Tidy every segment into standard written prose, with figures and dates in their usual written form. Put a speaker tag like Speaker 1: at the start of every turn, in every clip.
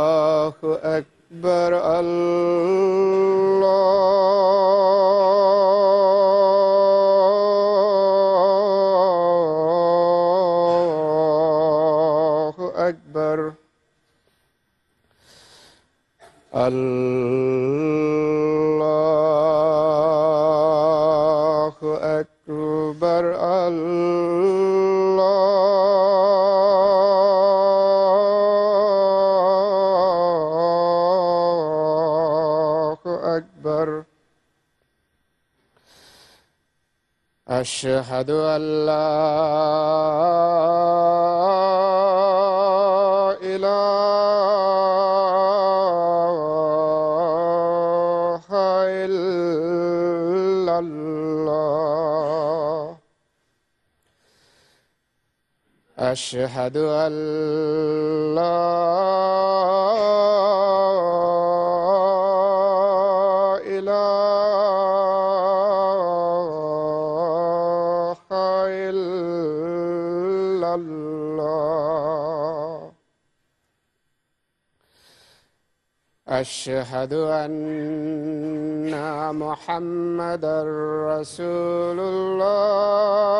Speaker 1: الله أكبر. الله أكبر. الله أكبر. الله أكبر. أشهد أن لا إله إلا الله. أشهد أن لا إله إلا الله. أشهد أن محمدًا رسول الله.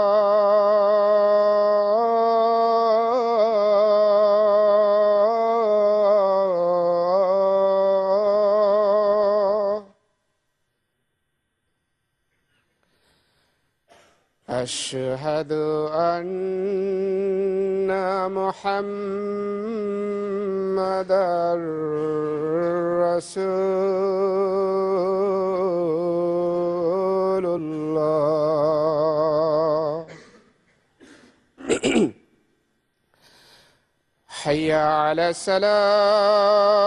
Speaker 1: أشهد أن محمدًا رسول الله. حي على الصلاة.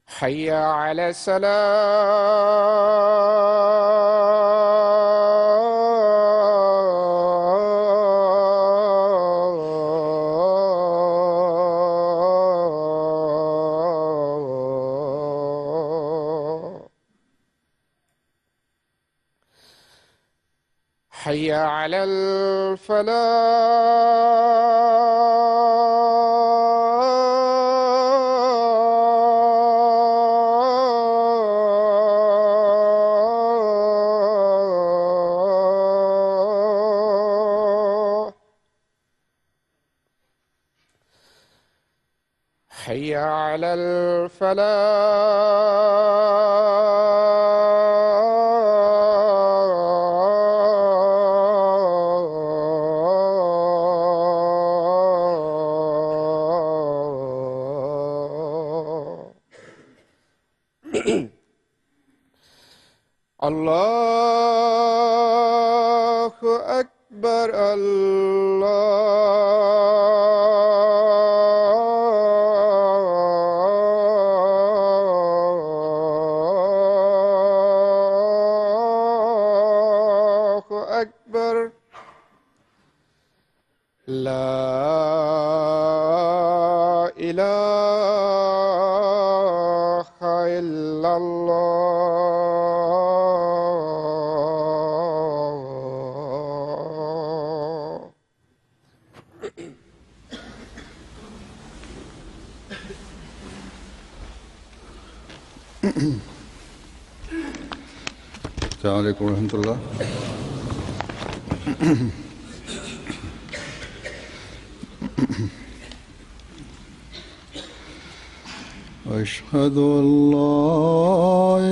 Speaker 1: حي على الصلاة. حي على الفلاح. حي على الفلاح. الله أكبر. الله أكبر. لا إله إلا الله.
Speaker 2: السلام عليكم ورحمة الله. أشهد أن لا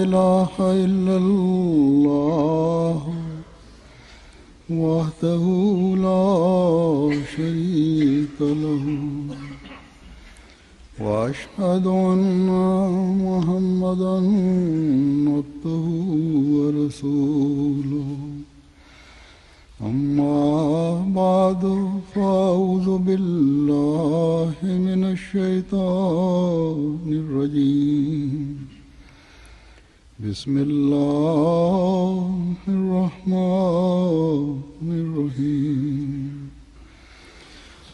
Speaker 2: إله إلا الله وحده لا شريك له وأشهد أن محمدًا عبده ورسوله. أما بعد فأعوذ بالله من الشيطان الرجيم بسم الله الرحمن الرحيم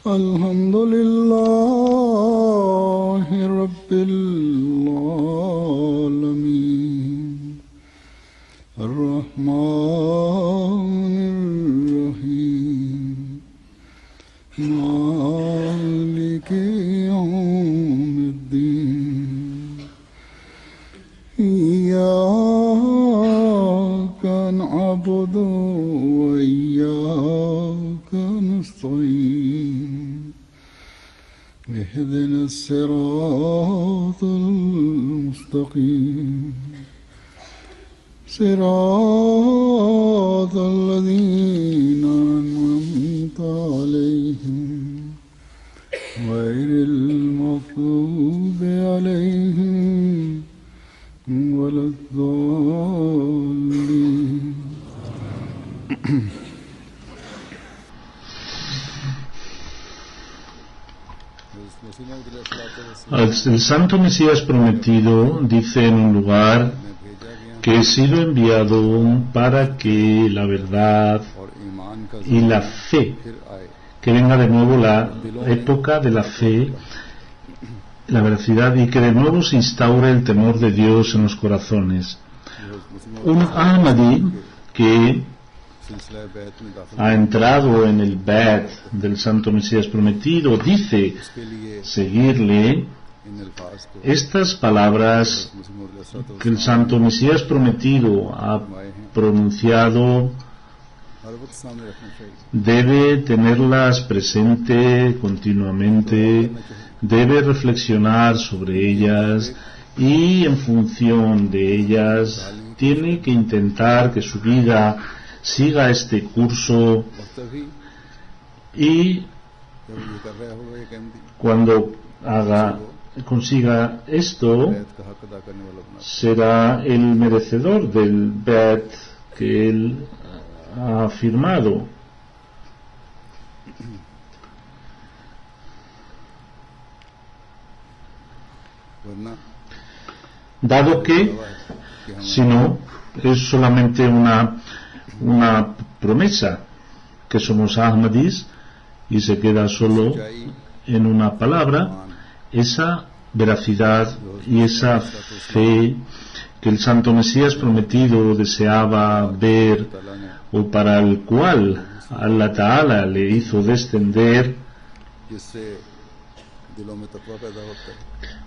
Speaker 2: الحمد لله رب العالمين الرحمن الرحيم مالك يوم الدين إياك نعبد وإياك نستعين اهدنا الصراط المستقيم صراط الذين أنعمت عليهم غير المغضوب عليهم ولا الضالين
Speaker 3: El Santo Mesías prometido dice en un lugar que he sido enviado para que la verdad y la fe, que venga de nuevo la época de la fe, la veracidad, y que de nuevo se instaure el temor de Dios en los corazones. Un Ahmadi que ha entrado en el Bait del Santo Mesías prometido dice seguirle estas palabras que el Santo Mesías prometido ha pronunciado. Debe tenerlas presente continuamente, debe reflexionar sobre ellas y en función de ellas tiene que intentar que su vida siga este curso, y cuando consiga esto será el merecedor del Bait que él ha firmado. Dado que si no es solamente una promesa que somos Ahmadis y se queda solo en una palabra, esa veracidad y esa fe que el Santo Mesías prometido deseaba ver, o para el cual Allah Ta'ala le hizo descender,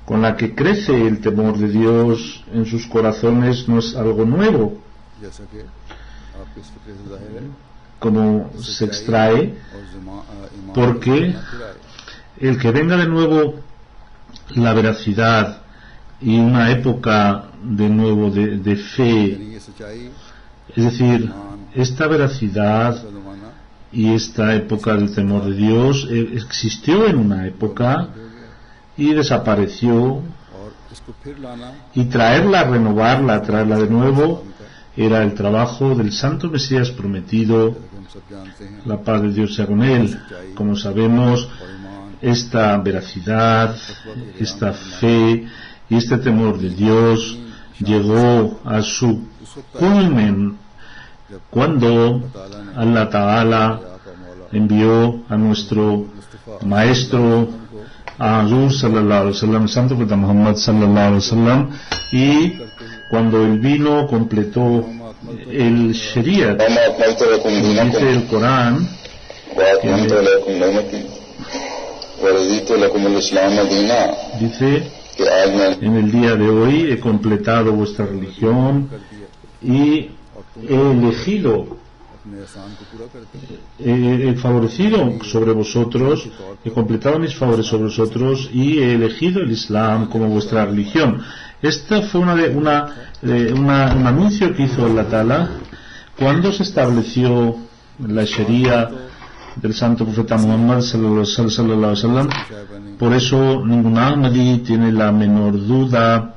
Speaker 3: con la que crece el temor de Dios en sus corazones, no es algo nuevo, como se extrae, porque el que venga de nuevo la veracidad y una época de nuevo de fe, es decir, esta veracidad y esta época del temor de Dios existió en una época y desapareció, y traerla, renovarla, traerla de nuevo era el trabajo del Santo Mesías prometido. La paz de Dios sea con él. Como sabemos, esta veracidad, esta fe y este temor de Dios llegó a su culmen cuando Allah Ta'ala envió a nuestro maestro, a Hazur sallallahu alaihi wasallam, Santo Profeta Muhammad sallallahu alaihi wasallam, y cuando él vino completó el Shariat. Dice el Corán dice: en el día de hoy he completado vuestra religión y he elegido, he favorecido sobre vosotros, he completado mis favores sobre vosotros y he elegido el Islam como vuestra religión. Esta fue un anuncio que hizo Allah Ta'ala cuando se estableció la Sharia del Santo Profeta Muhammad sallallahu alaihi wasallam. Por eso ningún Ahmadi tiene la menor duda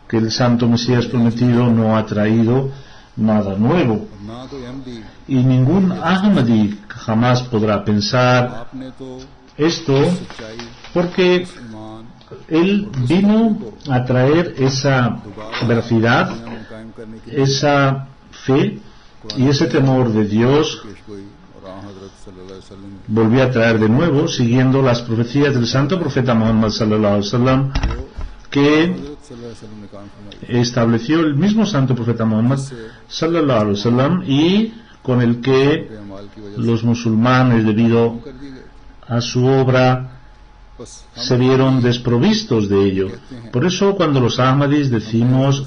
Speaker 3: que el Santo Mesías prometido no ha traído nada nuevo.
Speaker 2: और ना तो Ahmadi
Speaker 3: Y ningún Ahmadi jamás podrá pensar
Speaker 2: आपने तो
Speaker 3: esto
Speaker 2: सच्चाई
Speaker 3: porque
Speaker 2: ईमान
Speaker 3: él vino a traer esa veracidad,
Speaker 2: दुनिया में कायम करने की
Speaker 3: esa fe y ese temor de Dios.
Speaker 2: पेश गोई और आ हजरत सल्लल्लाहु अलैहि वसल्लम
Speaker 3: Volvió a traer de nuevo, siguiendo las profecías del santo profeta Muhammad sallallahu alaihi wasallam, que
Speaker 2: हजरत सल्लल्लाहु अलैहि वसल्लम ने कायम फरमाई
Speaker 3: estableció el mismo santo profeta Muhammad sallallahu alaihi wasallam y con el que
Speaker 2: के अमाल की वजह
Speaker 3: los musulmanes, debido
Speaker 2: से कर दी गई
Speaker 3: a su obra,
Speaker 2: बस
Speaker 3: se vieron desprovistos de ello. Por eso cuando los Ahmadis decimos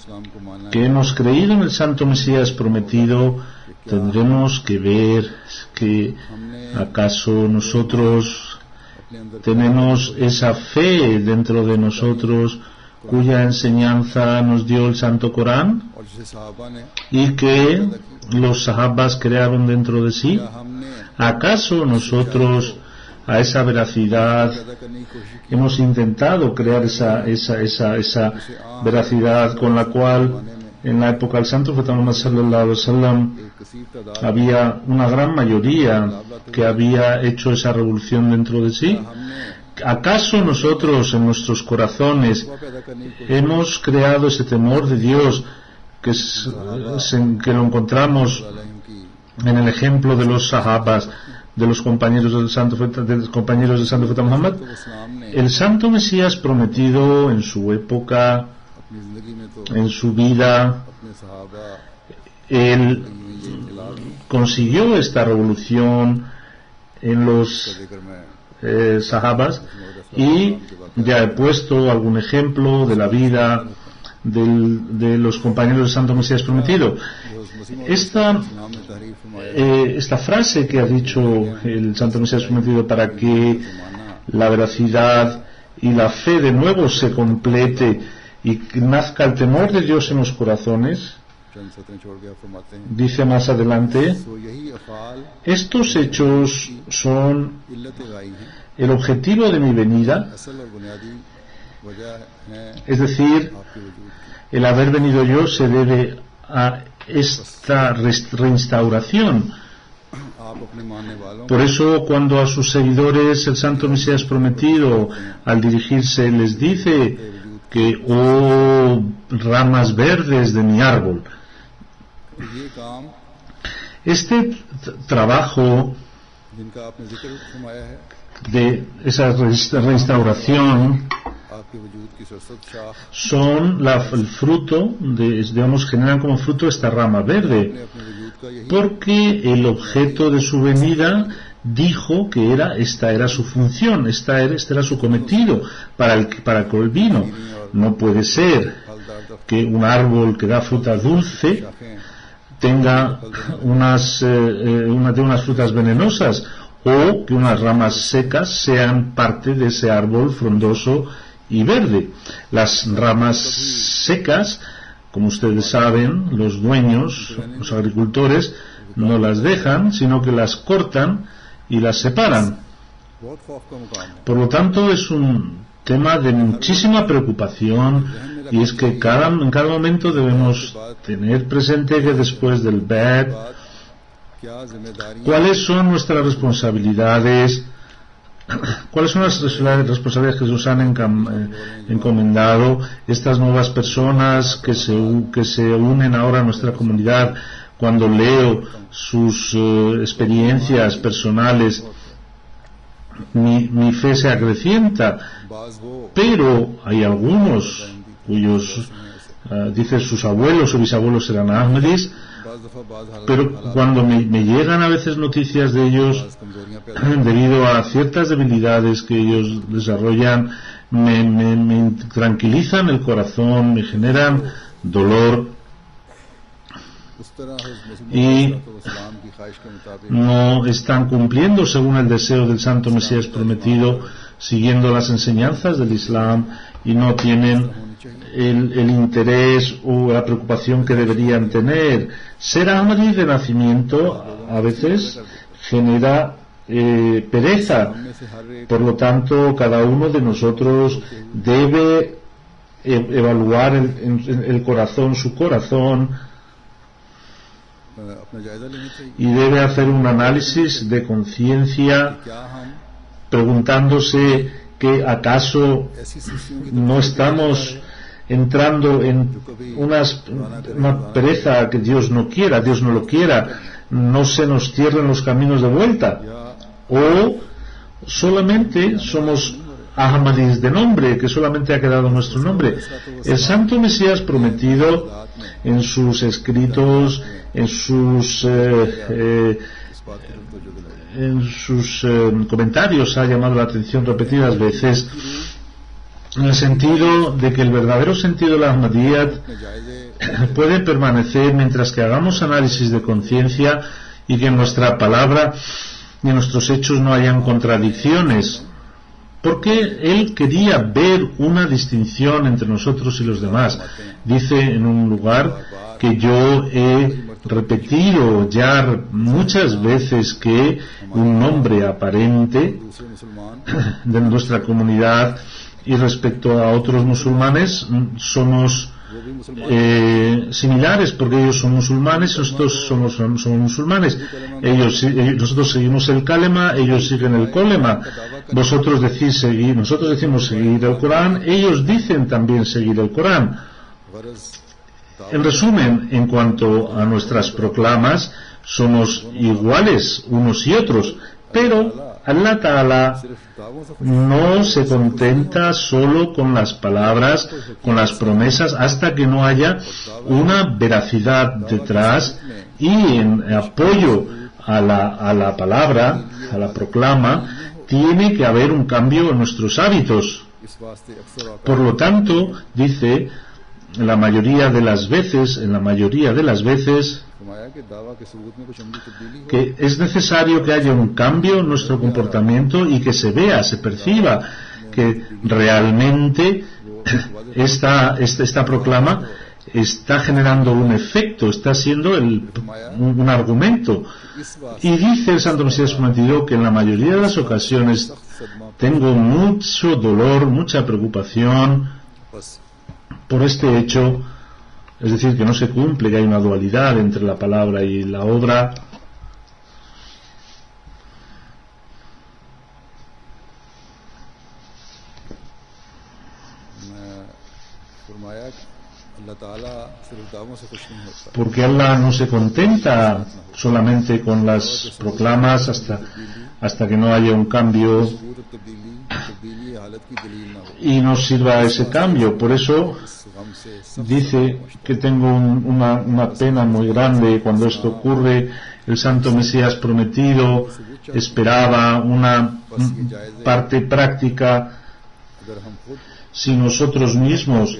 Speaker 2: हम को मानना
Speaker 3: que hemos creído en el santo Mesías prometido, tendremos que ver que acaso nosotros
Speaker 2: अपने अंदर
Speaker 3: tenemos esa fe dentro de nosotros cuya enseñanza nos dio el Santo Corán
Speaker 2: और जिसे साहबा ने
Speaker 3: y que los sahabas crearon dentro de sí.
Speaker 2: या हमने
Speaker 3: ¿Acaso nosotros a esa veracidad
Speaker 2: पैदा करने की कोशिश की
Speaker 3: hemos intentado crear esa veracidad con la cual en la época del Santo Profeta Muhammad sallallahu alaihi wasallam
Speaker 2: एक कसीर तादाद
Speaker 3: había una gran mayoría que había hecho esa revolución dentro de sí? ¿Acaso nosotros en nuestros corazones
Speaker 2: पैदा करने की
Speaker 3: hemos creado ese temor de Dios que lo encontramos
Speaker 2: कोशिश की
Speaker 3: en el ejemplo de los sahabas, de los compañeros del Santo Profeta Muhammad?
Speaker 2: तो इस्लाम ने
Speaker 3: El Santo Mesías prometido en su época,
Speaker 2: अपनी जिंदगी में तो
Speaker 3: en su vida,
Speaker 2: अपने सहाबा
Speaker 3: él
Speaker 2: ये इनकलाब
Speaker 3: consiguió esta revolución en los
Speaker 2: जिक्र में
Speaker 3: sahabas, y ya he puesto algún ejemplo de la vida de los compañeros del Santo Mesías prometido. Esta frase que ha dicho el Santo Mesías prometido para que la veracidad y la fe de nuevo se complete y que nazca el temor de Dios en los corazones,
Speaker 2: चंद सतरें छोड़ के आप फरमाते हैं
Speaker 3: dice más adelante,
Speaker 2: तो यही अफाल
Speaker 3: estos hechos son
Speaker 2: इल्लत गाई हैं
Speaker 3: el objetivo de mi venida,
Speaker 2: असल और बुनियादी वजह है
Speaker 3: es decir,
Speaker 2: आपके वजूद की
Speaker 3: el haber venido yo se debe a esta reinstauración.
Speaker 2: आप अपने मानने वालों
Speaker 3: Por eso cuando a sus seguidores el Santo Mesías prometido al dirigirse les dice que oh ramas verdes de mi árbol,
Speaker 2: ये काम
Speaker 3: este trabajo
Speaker 2: जिनका आपने जिक्र फरमाया है
Speaker 3: de esa reinstauración
Speaker 2: आपके वजूद की सरसद शाख
Speaker 3: son el fruto digamos, generan como fruto esta rama verde,
Speaker 2: अपने वजूद का यही
Speaker 3: porque el objeto de su venida dijo que esta era su función, este era su cometido para el que vino. No puede ser
Speaker 2: फलदार
Speaker 3: que un árbol que da fruta dulce
Speaker 2: शाखें
Speaker 3: tenga de unas frutas venenosas, o que unas ramas secas sean parte de ese árbol frondoso y verde. Las ramas secas, como ustedes saben, los dueños, los agricultores, no las dejan, sino que las cortan y las separan.
Speaker 2: बहुत खौफ का मुकाम है
Speaker 3: Por lo tanto, es un tema de muchísima preocupación, y es que en cada momento debemos tener presente que después del Ba'ath,
Speaker 2: क्या जिम्मेदारियां
Speaker 3: ¿cuáles son nuestras responsabilidades? ¿Cuáles son las responsabilidades que se nos han encomendado estas nuevas personas que se unen ahora a nuestra comunidad? Cuando leo sus experiencias personales, mi fe se acrecienta,
Speaker 2: बाज वो
Speaker 3: pero hay algunos cuyos, dice, sus abuelos o bisabuelos eran Ahmadis,
Speaker 2: बाज दफा बाज हालत
Speaker 3: pero cuando me llegan a veces noticias de ellos,
Speaker 2: बाज कमजोरियां पैदा
Speaker 3: debido a ciertas debilidades que ellos desarrollan, me tranquilizan el corazón, me generan dolor,
Speaker 2: उस तरह
Speaker 3: y
Speaker 2: इस्लाम की ख्वाहिश के मुताबिक
Speaker 3: no están cumpliendo según el deseo del Santo Mesías prometido, siguiendo las enseñanzas del Islam, y no tienen el interés o la preocupación que deberían tener. Ser Ahmadi de nacimiento a veces genera pereza.
Speaker 2: में से हर एक
Speaker 3: Por lo tanto, cada uno de nosotros debe evaluar el corazón, su corazón,
Speaker 2: अपना जायजा लेना चाहिए
Speaker 3: y debe hacer un análisis de conciencia
Speaker 2: क्या हम
Speaker 3: preguntándose que acaso
Speaker 2: ऐसी स्थितियों की
Speaker 3: no estamos entrando en una pereza que Dios no quiera, Dios no lo quiera, no se nos cierren los caminos de vuelta, o solamente somos Ahmadis de nombre, que solamente ha quedado nuestro nombre. El Santo Mesías prometido en sus escritos, en sus comentarios ha llamado la atención repetidas veces en el sentido de que el verdadero sentido de la Ahmadiyyat puede permanecer mientras que hagamos análisis de conciencia y que en nuestra palabra y en nuestros hechos no hayan contradicciones, porque él quería ver una distinción entre nosotros y los demás. Dice en un lugar que yo he repetido ya muchas veces que un nombre aparente de nuestra comunidad y respecto a otros musulmanes somos similares, porque ellos son musulmanes, nosotros somos musulmanes. Nosotros seguimos el kalema, ellos siguen el kolema. Nosotros decimos seguir el Corán, ellos dicen también seguir el Corán. En resumen, en cuanto a nuestras proclamas, somos iguales unos y otros, pero Allah Ta'ala no se contenta solo con las palabras, con las promesas, hasta que no haya una veracidad detrás y en apoyo a la palabra, a la proclama, tiene que haber un cambio en nuestros hábitos. Por lo tanto, dice, en la mayoría de las veces, que es necesario que haya un cambio en nuestro comportamiento y que se vea, se perciba que realmente esta proclama está generando un efecto, está siendo un argumento. Y dice el Santo Mesías prometido que en la mayoría de las ocasiones tengo mucho dolor, mucha preocupación por este hecho, es decir, que no se cumple, que hay una dualidad entre la palabra y la obra. Porque Allah no se contenta solamente con las proclamas hasta que no haya un cambio y nos sirva ese cambio. Por eso dice que tengo una pena muy grande cuando esto ocurre. El Santo Mesías prometido esperaba una parte práctica. Si nosotros mismos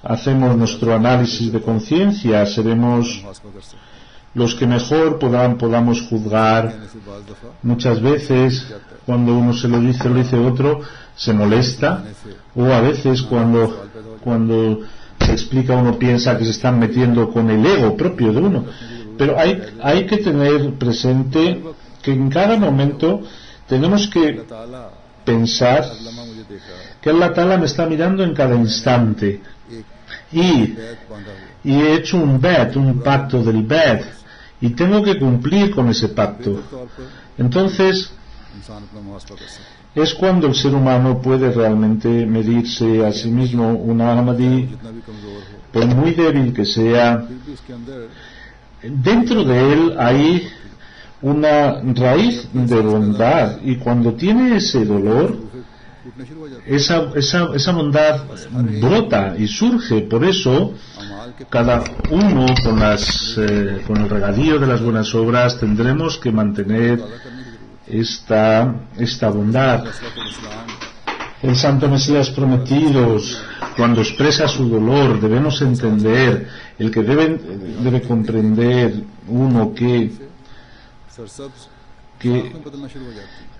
Speaker 3: hacemos nuestro análisis de conciencia, seremos los que mejor podamos juzgar. Muchas veces cuando uno se lo dice otro, se molesta, o a veces cuando se explica uno piensa que se están metiendo con el ego propio de uno. Pero hay que tener presente que en cada momento tenemos que pensar que Allah Ta'ala me está mirando en cada instante y he hecho un pacto del bet, y tengo que cumplir con ese pacto. Entonces es cuando el ser humano puede realmente medirse a sí mismo. Un Ahmadi, por muy débil que sea, dentro de él hay una raíz de bondad, y cuando tiene ese dolor, esa bondad brota y surge. Por eso cada uno con el regadío de las buenas obras tendremos que mantener esta bondad. El Santo Mesías prometido, cuando expresa su dolor, debemos entender, el que debe comprender uno que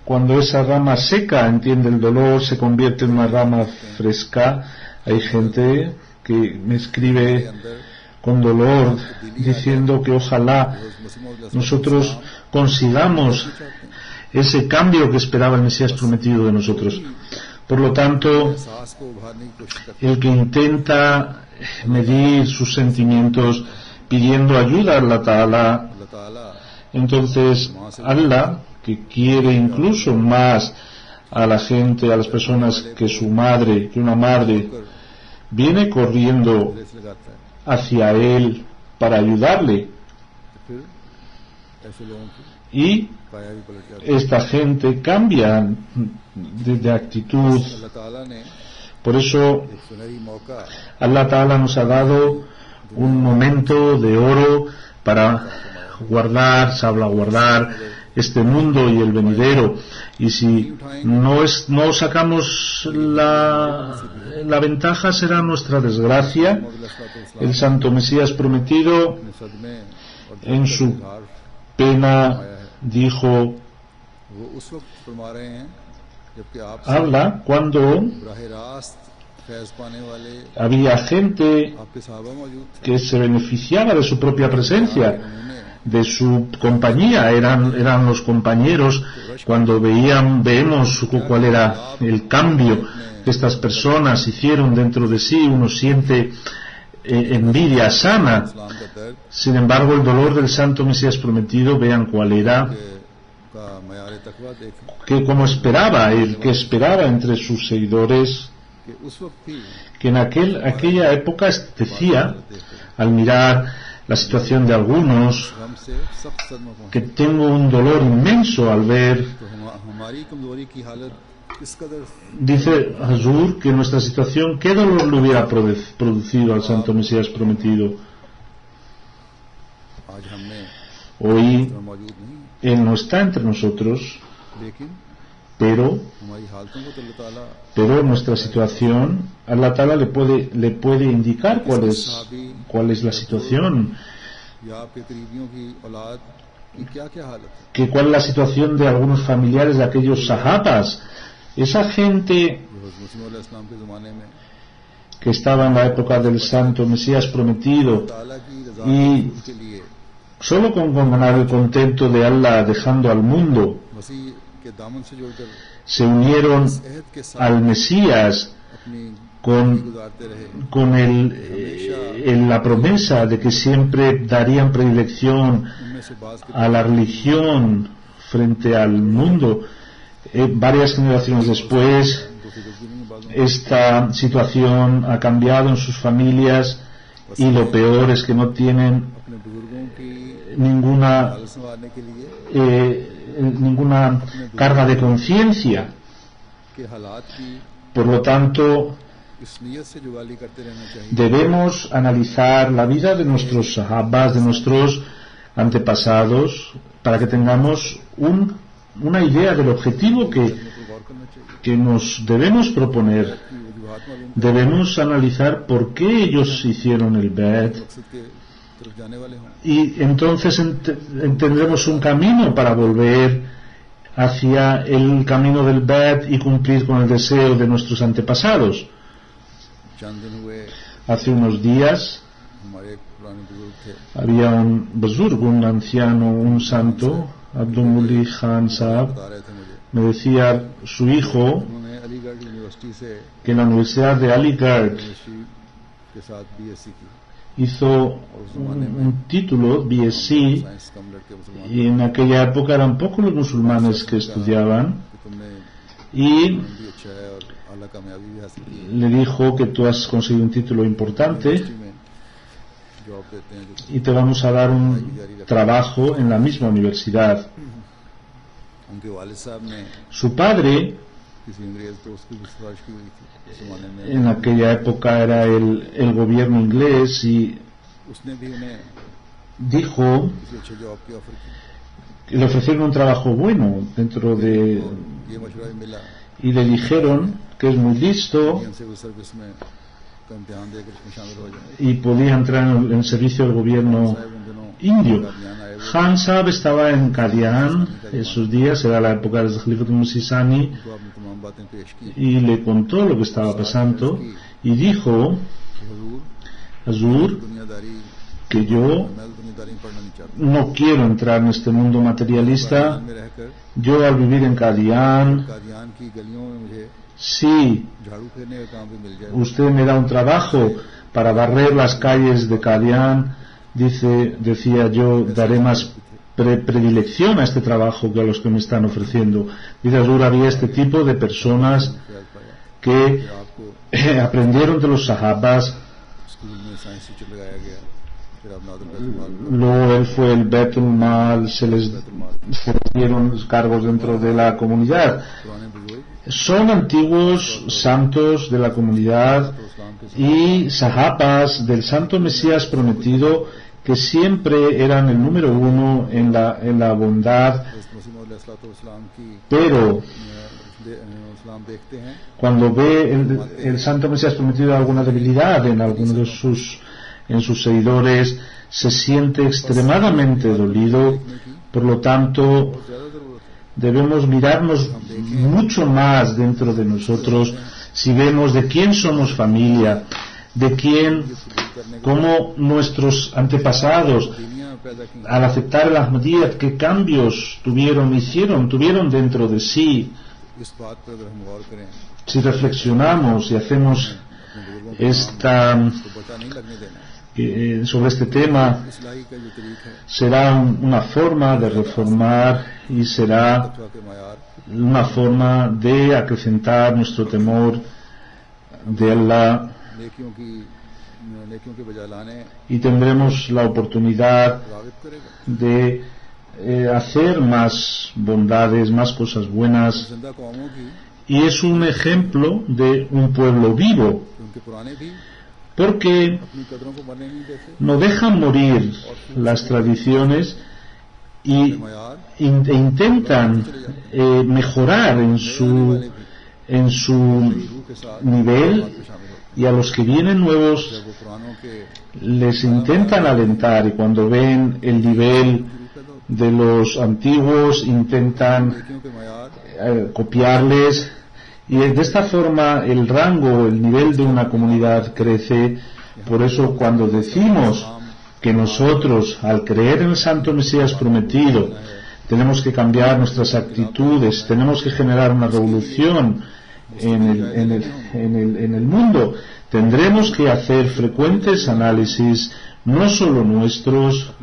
Speaker 3: cuando esa rama seca entiende el dolor, se convierte en una rama fresca. Hay gente que me escribe con dolor diciendo que ojalá nosotros consigamos ese cambio que esperaba el Mesías prometido de nosotros. Por lo tanto, el que intenta medir sus sentimientos pidiendo ayuda a Allah Ta'ala.
Speaker 2: अल्लाह ताला
Speaker 3: Entonces Allah, que quiere incluso más a la gente, a las personas que su madre, que una madre, viene corriendo
Speaker 2: race लगाता है,
Speaker 3: hacia él para ayudarle,
Speaker 2: तो फिर ऐसे लोगों की
Speaker 3: y
Speaker 2: काया भी पलट जाती है।
Speaker 3: esta gente cambia de actitud.
Speaker 2: अल्लाह ताला ने
Speaker 3: Por eso
Speaker 2: एक सुनहरी मौका
Speaker 3: Allah Ta'ala nos ha dado un momento de oro para guardar, salvaguardar este mundo y el venidero. Y si no sacamos la ventaja, será nuestra desgracia. El Santo Mesías prometido
Speaker 2: अपने सदमे और
Speaker 3: en su
Speaker 2: इजहार
Speaker 3: pena dijo,
Speaker 2: वो उस वक्त फरमा रहे हैं जबकि आप
Speaker 3: habla cuando
Speaker 2: बराह रास्त फैज पाने वाले
Speaker 3: había gente
Speaker 2: आपके साहबा मौजूद थे।
Speaker 3: que se beneficiaba de su propia presencia,
Speaker 2: उन्होंने
Speaker 3: de su compañía, eran los compañeros. Cuando vemos cuál era el cambio que estas personas hicieron dentro de sí, uno siente envidia sana.
Speaker 2: इस्लाम का दर्द
Speaker 3: Sin embargo, el dolor del Santo Mesías prometido, vean cuál era,
Speaker 2: का मयार तकवा देखें
Speaker 3: que como esperaba, el que esperaba entre sus seguidores,
Speaker 2: कि उस वक्त भी
Speaker 3: que en aquella época decía, al mirar la situación de algunos,
Speaker 2: हम से सख्त सदमा पहुंचा
Speaker 3: que tengo un dolor inmenso al ver,
Speaker 2: तो हमारी कमजोरी की हालत किस कदर
Speaker 3: dice Hazur, que nuestra situación, ¿qué dolor le hubiera producido al Santo Mesías prometido?
Speaker 2: आज हमने
Speaker 3: Hoy
Speaker 2: तो मौजूद नहीं,
Speaker 3: Él no está entre nosotros,
Speaker 2: लेकिन
Speaker 3: pero
Speaker 2: हमारी हालतों को तो अल्लाह ताला
Speaker 3: pero nuestra situación, Allah Ta'ala le puede indicar cuál es la situación,
Speaker 2: या आपके करीबियों की औलाद की क्या क्या हालत है।
Speaker 3: cuál es la situación de algunos familiares de aquellos sahabas, esa gente
Speaker 2: जो हज़रत मसीह इस्लाम के ज़माने में
Speaker 3: que estaba en la época del Santo Mesías prometido,
Speaker 2: ताला की रज़ा
Speaker 3: y
Speaker 2: के लिए
Speaker 3: solo con ganar el contento de Allah dejando al mundo,
Speaker 2: मसीह के दामन से जोड़कर
Speaker 3: se unieron
Speaker 2: अहद के साथ
Speaker 3: al Mesías
Speaker 2: अपनी
Speaker 3: con
Speaker 2: गुजारते रहे।
Speaker 3: con la promesa de que siempre darían predilección
Speaker 2: उनमें से बाज़ के
Speaker 3: a la religión frente al mundo. Varias generaciones después,
Speaker 2: तो फिर नहीं बाज़ों
Speaker 3: esta situación ha cambiado en sus familias y lo peor es que no tienen
Speaker 2: अपने बुजुर्गों की
Speaker 3: ninguna
Speaker 2: हालत संवारने के लिए
Speaker 3: ninguna carga de conciencia.
Speaker 2: के हालात की
Speaker 3: Por lo tanto,
Speaker 2: इस नीयत से जुगाली करते रहना चाहिए
Speaker 3: debemos analizar la vida de nuestros sahabas, de nuestros antepasados, para que tengamos una idea del objetivo
Speaker 2: पर गौर करना चाहिए
Speaker 3: que nos debemos proponer.
Speaker 2: कि वजूहात मालूम
Speaker 3: Debemos analizar por qué ellos hicieron el Bait,
Speaker 2: मकसद के तरफ जाने वाले हों।
Speaker 3: y entonces tendremos un camino para volver hacia el camino del Bait y cumplir con el deseo de nuestros antepasados.
Speaker 2: चंद दिन हुए
Speaker 3: Hace unos días
Speaker 2: हमारे एक पुराने बुजुर्ग थे,
Speaker 3: había un buzurg, un anciano, un santo, Abdul Khan Saab,
Speaker 2: बता रहे थे मुझे,
Speaker 3: me decía su hijo
Speaker 2: उन्होंने अलीगढ़ यूनिवर्सिटी से
Speaker 3: que en la Universidad de Aligarh
Speaker 2: chemistry के साथ बीएससी की।
Speaker 3: hizo un título, BSc,
Speaker 2: science कम लड़के मुसलमान
Speaker 3: y en aquella época eran pocos los musulmanes que estudiaban,
Speaker 2: कि तुमने
Speaker 3: y
Speaker 2: भी अच्छा है और आला कामयाबी भी हासिल की है।
Speaker 3: le dijo que tú has conseguido un título importante
Speaker 2: university में जॉब देते हैं जो
Speaker 3: y te vamos a dar un trabajo en la misma universidad.
Speaker 2: उनके वालिद साहब ने
Speaker 3: Su padre
Speaker 2: किसी अंग्रेज दोस्त की भी सिफारिश की हुई थी उस जमाने में,
Speaker 3: en aquella época era el gobierno inglés y
Speaker 2: उसने भी उन्हें
Speaker 3: dijo
Speaker 2: किसी अच्छे जॉब की ऑफर की।
Speaker 3: que le ofrecieron un trabajo bueno dentro de,
Speaker 2: ये मशवरा भी मिला
Speaker 3: y le dijeron que es muy listo
Speaker 2: कि उनसे वो सर्विस में का इम्तिहान देकर इसमें शामिल हो जाए।
Speaker 3: y podía entrar en el servicio del gobierno
Speaker 2: साहब उन दिनों
Speaker 3: indio.
Speaker 2: कादियान आए हुए
Speaker 3: Khan Saab estaba en Qadian esos días, era la época de Khalifat Musisani,
Speaker 2: तो आपने तमाम बातें पेश की
Speaker 3: y le contó lo que estaba pasando y dijo,
Speaker 2: कि हुजूर
Speaker 3: Azur,
Speaker 2: दुनियादारी
Speaker 3: que yo
Speaker 2: मैं तो दुनियादारी पढ़ना नहीं चाहता।
Speaker 3: no quiero entrar en este mundo materialista.
Speaker 2: Kadian में रहकर
Speaker 3: Yo al vivir en Qadian,
Speaker 2: Kadian की गलियों में मुझे
Speaker 3: si
Speaker 2: झाड़ू फेरने का काम भी मिल जाए
Speaker 3: usted me da un trabajo para barrer las calles de Qadian, decía yo, daré más predilección a este trabajo que a los que me están ofreciendo. Dice Hazur, había este tipo de personas que aprendieron de los sahabas. Luego él fue el Betul Mal, se les dieron los cargos dentro de la comunidad. Son antiguos santos de la comunidad y sahabas del santo Mesías prometido, que siempre eran el número uno en la bondad. Pero cuando ve el santo Mesías prometido alguna debilidad en alguno de sus seguidores, se siente extremadamente dolido. Por lo tanto, debemos mirarnos mucho más dentro de nosotros, si vemos de quién somos familia, de quién, cómo nuestros antepasados, al aceptar el Ahmadiyyat, qué cambios tuvieron dentro de sí. Si reflexionamos y hacemos sobre este tema, será una forma de reformar y será una forma de acrecentar nuestro temor de Allah, y tendremos la oportunidad de hacer más bondades, más cosas buenas, y es un ejemplo de un pueblo vivo, porque no dejan morir las tradiciones e intentan mejorar en su nivel, y a los que vienen nuevos les intentan alentar, y cuando ven el nivel de los antiguos intentan copiarles, y de esta forma el rango, el nivel de una comunidad crece. Por eso cuando decimos que nosotros, al creer en el santo Mesías prometido, tenemos que cambiar nuestras actitudes, tenemos que generar una revolución en el mundo, tendremos que hacer frecuentes análisis, no solo nuestros,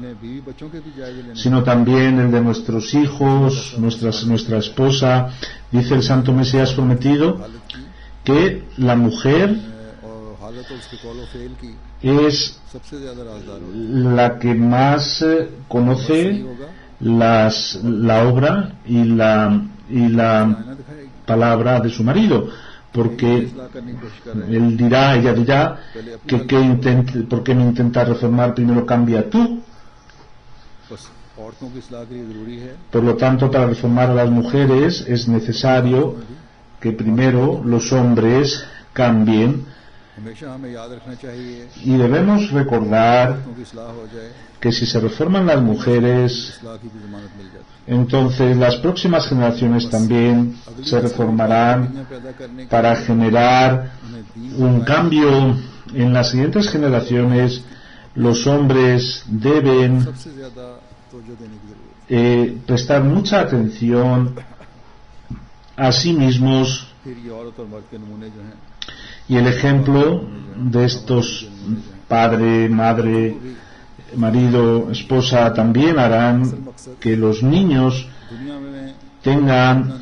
Speaker 3: sino también el de nuestros hijos, nuestra esposa. Dice el santo Mesías prometido que la mujer es la que más conoce la obra y la palabra de su marido, porque ella dirá ¿por qué no intentas reformar? Primero cambia tú. Por lo tanto, para reformar a las mujeres es necesario que primero los hombres cambien, y debemos recordar que si se reforman las mujeres, entonces las próximas generaciones también se reformarán para generar un cambio en las siguientes generaciones. Los hombres deben prestar mucha atención a sí mismos, y el ejemplo de estos padre, madre, marido, esposa también harán que los niños tengan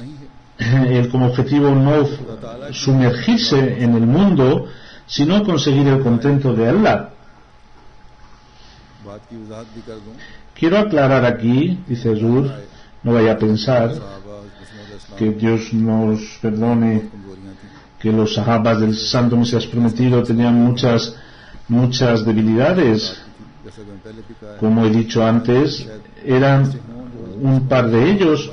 Speaker 3: como objetivo no sumergirse en el mundo, sino conseguir el contento de Allah. Quiero aclarar aquí, dice Hazur, no vaya a pensar, que Dios nos perdone, que los sahabas del santo Mesías prometido tenían muchas debilidades. Como he dicho antes, eran un par de ellos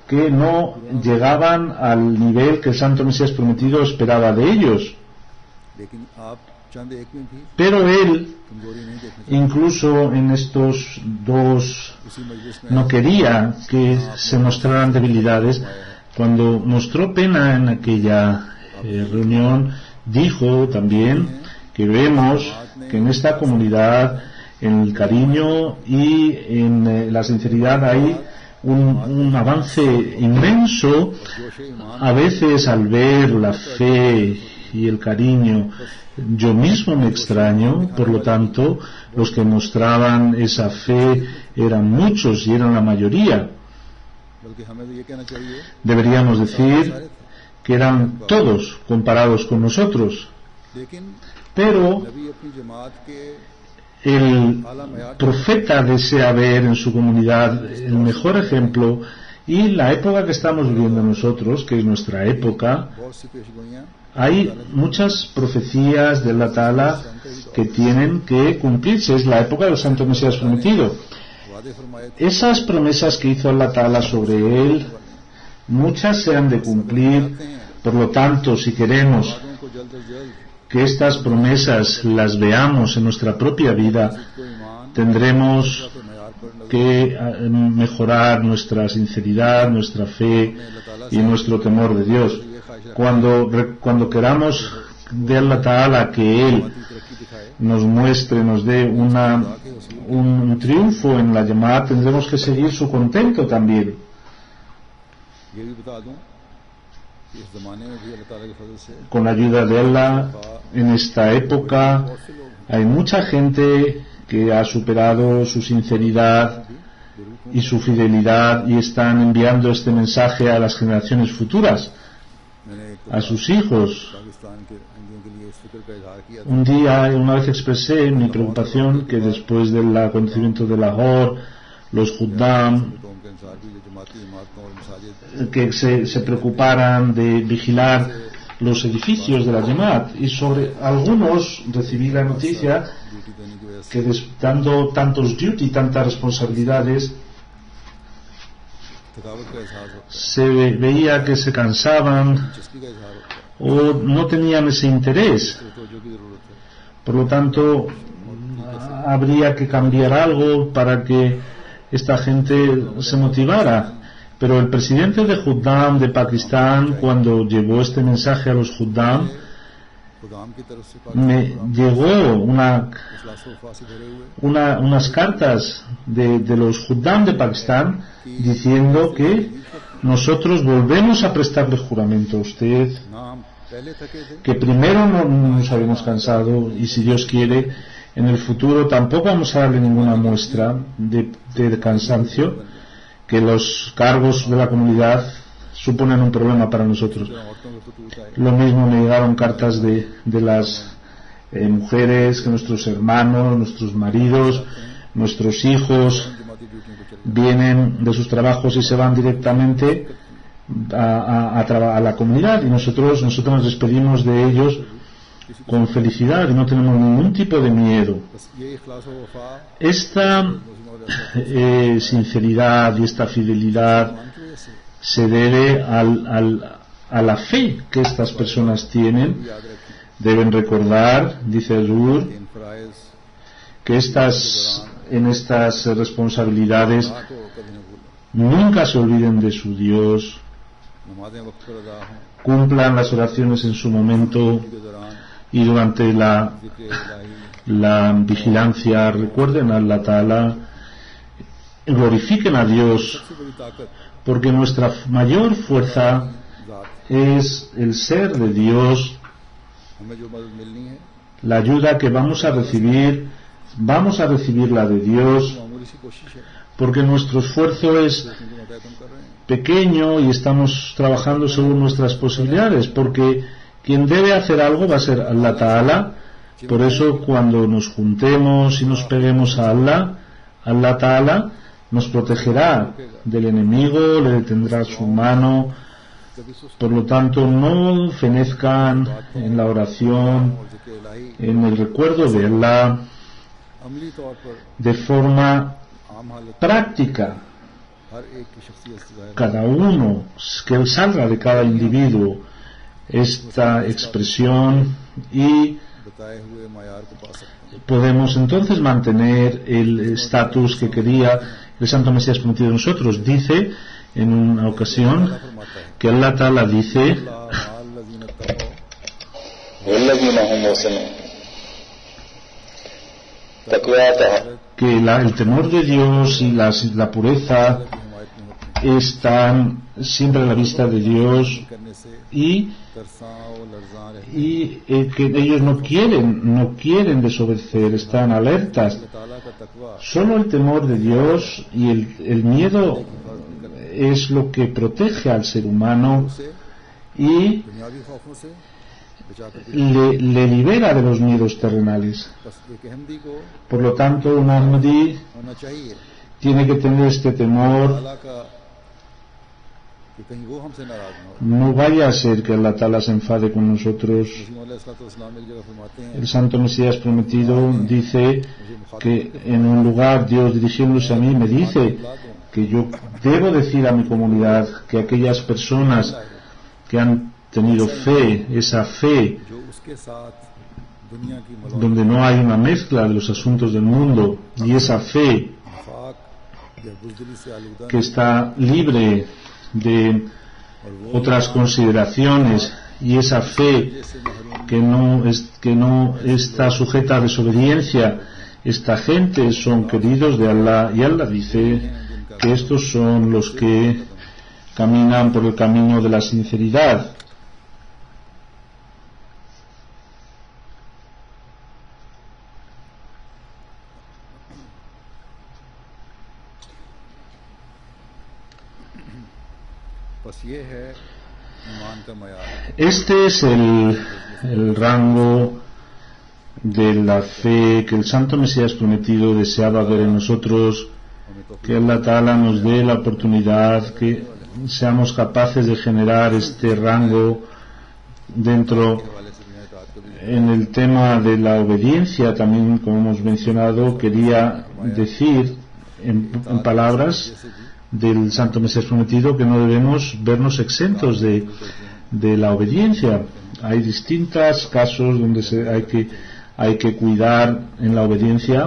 Speaker 3: que no llegaban al nivel que el santo Mesías prometido esperaba de ellos. Pero él, incluso en estos dos, no quería que se mostraran debilidades. Cuando mostró pena en aquella reunión, dijo también que vemos que en esta comunidad, en el cariño y en la sinceridad, hay un avance inmenso. A veces, al ver la fe y el cariño. Yo mismo me extraño, por lo tanto, los que mostraban esa fe eran muchos y eran la mayoría.
Speaker 2: बल्कि हमें तो ये कहना चाहिए
Speaker 3: Deberíamos decir
Speaker 2: सारे थे,
Speaker 3: que eran todos comparados con nosotros.
Speaker 2: लेकिन
Speaker 3: Pero
Speaker 2: नबी अपनी जमात के
Speaker 3: el
Speaker 2: आला मयार
Speaker 3: profeta desea ver en su comunidad el mejor ejemplo, y la época que estamos viviendo nosotros, que es nuestra época,
Speaker 2: बहुत सी पेशगोइयां
Speaker 3: hay muchas profecías de Allah Ta'ala que tienen que cumplirse. Es la época del Santo Mesías prometido.
Speaker 2: वादे फरमाए थे
Speaker 3: Esas promesas que hizo Allah Ta'ala sobre él, muchas se han de cumplir. Por lo tanto, si queremos
Speaker 2: वादों को जल्द अज जल्द
Speaker 3: que estas promesas las veamos en nuestra propia vida,
Speaker 2: को ईमान
Speaker 3: tendremos
Speaker 2: के मयार पर नजर
Speaker 3: que mejorar nuestra sinceridad, nuestra fe y nuestro temor de Dios.
Speaker 2: ये ख्वाहिश
Speaker 3: Cuando queramos de Allah Ta'ala que Él
Speaker 2: तरक्की दिखाए
Speaker 3: nos muestre, nos dé un triunfo en la llamada, tendremos que seguir su contento también.
Speaker 2: ये भी बता दूं कि इस जमाने में भी अल्लाह ताला के फजल से
Speaker 3: Con la ayuda de Allah, en esta época
Speaker 2: बहुत से लोग
Speaker 3: hay mucha gente que ha superado su sinceridad y su fidelidad y están enviando este mensaje a las generaciones futuras,
Speaker 2: मैंने एक
Speaker 3: a sus hijos.
Speaker 2: पाकिस्तान के हिंदुओं के लिए इस फिक्र का इजहार किया था
Speaker 3: Un día, una vez expresé mi preocupación que después del acontecimiento de Lahore, los Khuddam,
Speaker 2: कौम के इंसार भी जो जमाती इमारतों और मसाजिद
Speaker 3: que se preocuparan de vigilar los edificios de la Jamaat, y sobre algunos recibí la noticia
Speaker 2: duty देने की वजह से
Speaker 3: que dando tantos duty, tantas responsabilidades,
Speaker 2: थकावट का इजहार होता
Speaker 3: se veía que se cansaban
Speaker 2: है दिलचस्पी का इजहार होता है
Speaker 3: o no tenían ese interés.
Speaker 2: तो तवज्जो की जरूरत है
Speaker 3: Por lo tanto, habría que cambiar algo para que esta gente se motivara. Pero el presidente de Khuddam de Pakistán, cuando llevó este mensaje a los Khuddam,
Speaker 2: खुदाम की तरफ से
Speaker 3: me llegó
Speaker 2: इखलास व वफा से भरे हुए
Speaker 3: unas cartas de los Khuddam de Pakistán diciendo que nosotros volvemos a prestarle juramento a usted,
Speaker 2: ना हम पहले थके थे
Speaker 3: que primero no nos habíamos cansado, y si Dios quiere, en el futuro tampoco vamos a darle ninguna muestra de cansancio, que los cargos de la comunidad suponen un problema para nosotros.
Speaker 2: औरतों के खतूत आए
Speaker 3: Lo mismo me llegaron cartas de las mujeres, que nuestros hermanos, nuestros maridos, nuestros hijos
Speaker 2: जमाती ड्यूटियों को चले
Speaker 3: vienen de sus trabajos y se van directamente a la comunidad, y nosotros nos despedimos de ellos con felicidad y no tenemos ningún tipo de miedo.
Speaker 2: बस ये इखलास व वफा
Speaker 3: Esta sinceridad y esta fidelidad
Speaker 2: ईमान की वजह से
Speaker 3: se debe a la fe que estas personas tienen.
Speaker 2: याद रखें
Speaker 3: Deben recordar, dice Zur,
Speaker 2: इन फराइज
Speaker 3: que en estas responsabilidades
Speaker 2: को कभी न भूलें
Speaker 3: nunca se olviden de su Dios,
Speaker 2: नमाजें वक्त पर अदा हों
Speaker 3: cumplan las oraciones en su momento
Speaker 2: के दौरान
Speaker 3: y durante la
Speaker 2: जिक्र इलाही
Speaker 3: la vigilancia recuerden a Allah Ta'ala, glorifiquen a Dios,
Speaker 2: सबसे बड़ी ताकत
Speaker 3: porque nuestra mayor fuerza
Speaker 2: ज़ात
Speaker 3: es el ser de Dios.
Speaker 2: हमें जो मदद मिलनी है
Speaker 3: La ayuda que vamos a recibirla de Dios,
Speaker 2: मामूली सी कोशिश है
Speaker 3: porque nuestro esfuerzo es
Speaker 2: क्योंकि मदद हम कर रहे हैं
Speaker 3: pequeño y estamos trabajando según nuestras posibilidades, porque quien debe hacer algo va a ser Allah Ta'ala. Por eso, cuando nos juntemos y nos peguemos a Allah, Allah Ta'ala nos protegerá del enemigo, le detendrá su mano.
Speaker 2: कभी सुस्त
Speaker 3: Por lo tanto, no fenezcan en la oración,
Speaker 2: और जिक्र इलाही
Speaker 3: en el recuerdo de Allah,
Speaker 2: अमली तौर पर
Speaker 3: de forma
Speaker 2: आम हालत
Speaker 3: práctica.
Speaker 2: हर एक की शख्सियत से ज़ाहिर
Speaker 3: Cada uno, que salga de cada individuo esta expresión, y
Speaker 2: बताए हुए मायार को पा सकते हैं
Speaker 3: podemos entonces mantener el estatus que quería el Santo Mesías prometido de nosotros. Dice en una ocasión
Speaker 2: फरमाता है
Speaker 3: que Allah Ta'ala dice
Speaker 2: अल्लाज़ीना तक़ौ
Speaker 4: والذين هم محسنون तकवा
Speaker 3: que el temor de Dios y la pureza
Speaker 2: की हिमायत में होते
Speaker 3: están siempre a la vista de Dios
Speaker 2: करने से
Speaker 3: y
Speaker 2: तरसां और लर्जां रहते
Speaker 3: que ellos no quieren desobedecer, están alertas.
Speaker 2: अल्लाह ताला का तकवा
Speaker 3: Solo el temor de Dios y el miedo es lo que protege al ser humano
Speaker 2: से
Speaker 3: y
Speaker 2: दुनियावी खौफों से बचा कर
Speaker 3: le libera de los miedos terrenales.
Speaker 2: बस एक अहमदी को
Speaker 3: Por lo tanto, un Ahmadi
Speaker 2: होना चाहिए
Speaker 3: tiene que tener este temor.
Speaker 2: ताला का कि कहीं वो हमसे नाराज ना हो
Speaker 3: No vaya a ser que Allah Ta'ala se enfade con nosotros.
Speaker 2: मसीह अलैहिस्सलाम एक जगह फरमाते हैं
Speaker 3: El Santo Mesías prometido dice que en un lugar Dios dirigiéndose a mí me dice que yo debo decir a mi comunidad que aquellas personas que han tenido fe, esa fe
Speaker 2: जो उसके साथ दुनिया की मलौन
Speaker 3: donde no hay una mezcla de los asuntos del mundo y esa fe
Speaker 2: निफाक या बुज़दिली से आलूदा
Speaker 3: que está libre de otras consideraciones y esa fe que no está sujeta a desobediencia, esta gente son queridos de Allah y Allah dice que estos son los que caminan por el camino de la sinceridad.
Speaker 2: बस ये है ईमान का मयार
Speaker 3: Este es el rango de la fe que el Santo Mesías prometido deseaba ver en nosotros, que Allah Ta'ala nos dé la oportunidad, que seamos capaces de generar este rango dentro.
Speaker 2: वाले से बिना इताअत को भी
Speaker 3: En el tema de la obediencia, también como hemos mencionado, quería decir en palabras del Santo Mesías prometido que no debemos vernos exentos de la obediencia. Hay distintos casos donde hay que cuidar en la obediencia,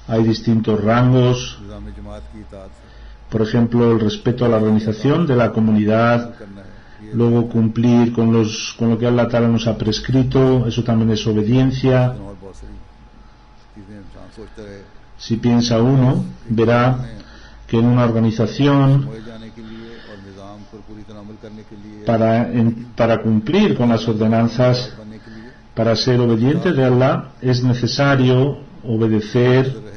Speaker 3: hay distintos rangos,
Speaker 2: निज़ाम जमात की इताअत से
Speaker 3: por ejemplo el respeto a la organización de la comunidad,
Speaker 2: करना है ये
Speaker 3: luego cumplir con lo que Allah Ta'ala nos ha prescrito, eso también es obediencia.
Speaker 2: और बहुत सारी चीजें इंसान सोचता रहे
Speaker 3: Si piensa uno, verá que en una organización,
Speaker 2: मोए जाने के लिए और निज़ाम पर पूरी तरह अमल करने के लिए
Speaker 3: para cumplir con las ordenanzas,
Speaker 2: बनने के लिए
Speaker 3: para ser obediente de Allah, es necesario obedecer
Speaker 2: रहे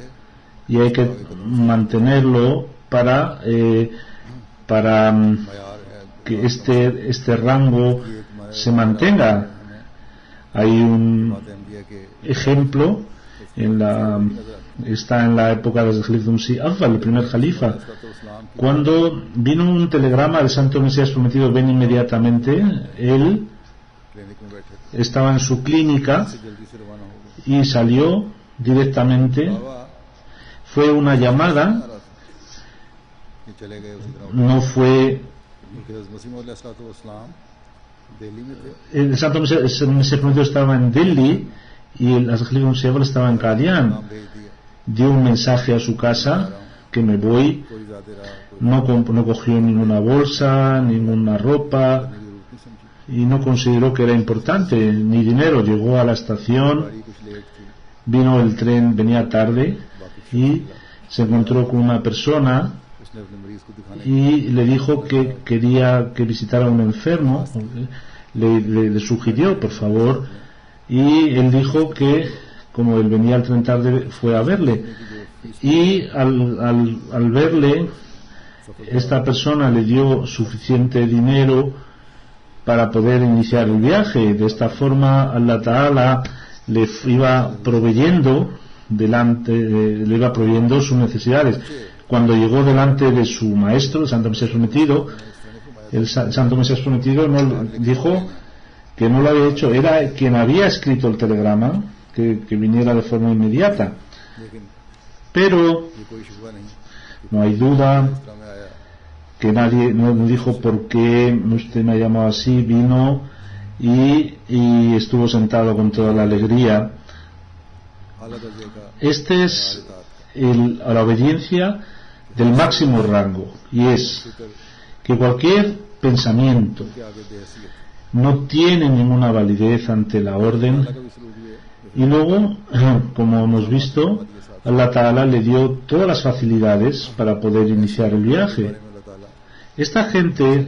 Speaker 3: y hay que mantenerlo para
Speaker 2: मयार है
Speaker 3: que este rango se mantenga. Hay un
Speaker 2: बात अहमदिया के
Speaker 3: ejemplo está en la época del Khalif Dumsi Afal, el primer califa,
Speaker 2: इस्लाम की
Speaker 3: cuando vino un telegrama del Santo Mesías prometido, ven inmediatamente. Él
Speaker 2: clinic में बैठे थे
Speaker 3: estaba en su clínica
Speaker 2: जल्दी से रवाना हो गए
Speaker 3: y salió directamente.
Speaker 2: बाबा
Speaker 3: Fue una llamada,
Speaker 2: ये चले गए उसी तरह
Speaker 3: no fue.
Speaker 2: क्योंकि मसीह अलैहिस्सलाम दिल्ली में थे
Speaker 3: El Santo Mesías prometido estaba en Delhi y el Khalif Dumsi Afal estaba en Qadian.
Speaker 2: नाम भेज दिया
Speaker 3: Dio un mensaje a su casa que me voy.
Speaker 2: कोई ज्यादा रहा कोई
Speaker 3: No cogió ninguna bolsa, ninguna ropa
Speaker 2: जरूरत नहीं समझी
Speaker 3: y no consideró que era importante ni dinero. Llegó a la estación,
Speaker 2: गाड़ी कुछ लेट थी
Speaker 3: vino el tren, venía tarde y se encontró con una persona
Speaker 2: उसने अपने मरीज को दिखाने
Speaker 3: y le dijo que quería que visitara a un enfermo. Le sugirió, por favor, y él dijo que como él venía al tren tarde fue a verle y al verle esta persona le dio suficiente dinero para poder iniciar el viaje. De esta forma Allah Ta'ala le iba proveyendo sus necesidades. Cuando llegó delante de su maestro, el Santo Mesías prometido, el Santo Mesías prometido no dijo que no lo había hecho, era quien había escrito el telegrama que viniera de forma inmediata.
Speaker 2: लेकिन
Speaker 3: Pero
Speaker 2: ये कोई शुबा नहीं
Speaker 3: no hay duda
Speaker 2: इस तरह में आया
Speaker 3: que nadie no dijo por qué usted me ha llamado así, vino y estuvo sentado con toda la alegría.
Speaker 2: आला दर्जे का
Speaker 3: Este es la obediencia del máximo rango, y es que cualquier pensamiento
Speaker 2: के आगे बेहसियत
Speaker 3: no tiene ninguna validez ante la orden.
Speaker 2: अल्लाह का भी सलूक ये
Speaker 3: Y luego, como hemos visto, Allah Ta'ala le dio todas las facilidades para poder iniciar el viaje.
Speaker 2: बारे में अल्लाह ताला
Speaker 3: Esta gente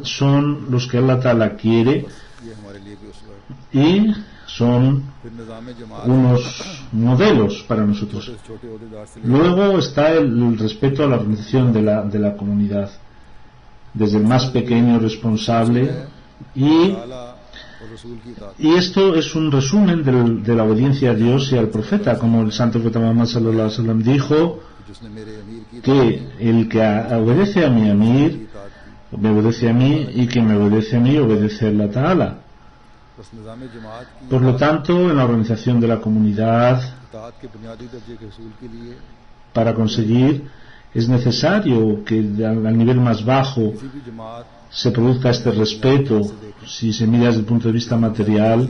Speaker 3: son los que Allah Ta'ala quiere
Speaker 2: ये हमारे लिए भी उसवा है।
Speaker 3: y son
Speaker 2: फिर निज़ाम जमात
Speaker 3: unos modelos para nosotros.
Speaker 2: छोटे ओहदेदार से
Speaker 3: Luego está el respeto a la organización de la comunidad, desde el más pequeño responsable,
Speaker 2: ताला और रसूल की इताअत।
Speaker 3: y esto es un resumen de la obediencia a Dios y al profeta, como el santo profeta Muhammad sallallahu alaihi wasallam dijo
Speaker 2: जिसने मेरे अमीर की
Speaker 3: que el que obedece a mi amir
Speaker 2: इताअत की,
Speaker 3: me obedece a mí, y quien me obedece a mí obedece a Allah Ta'ala.
Speaker 2: बस निज़ाम जमात की
Speaker 3: Por lo tanto, en la organización de la comunidad,
Speaker 2: इताअत के बुनियादी दर्जे के हसूल के लिए
Speaker 3: para conseguir, es necesario que al nivel más bajo
Speaker 2: किसी भी जमात
Speaker 3: se produzca este respeto. Si se mira desde el punto de vista material,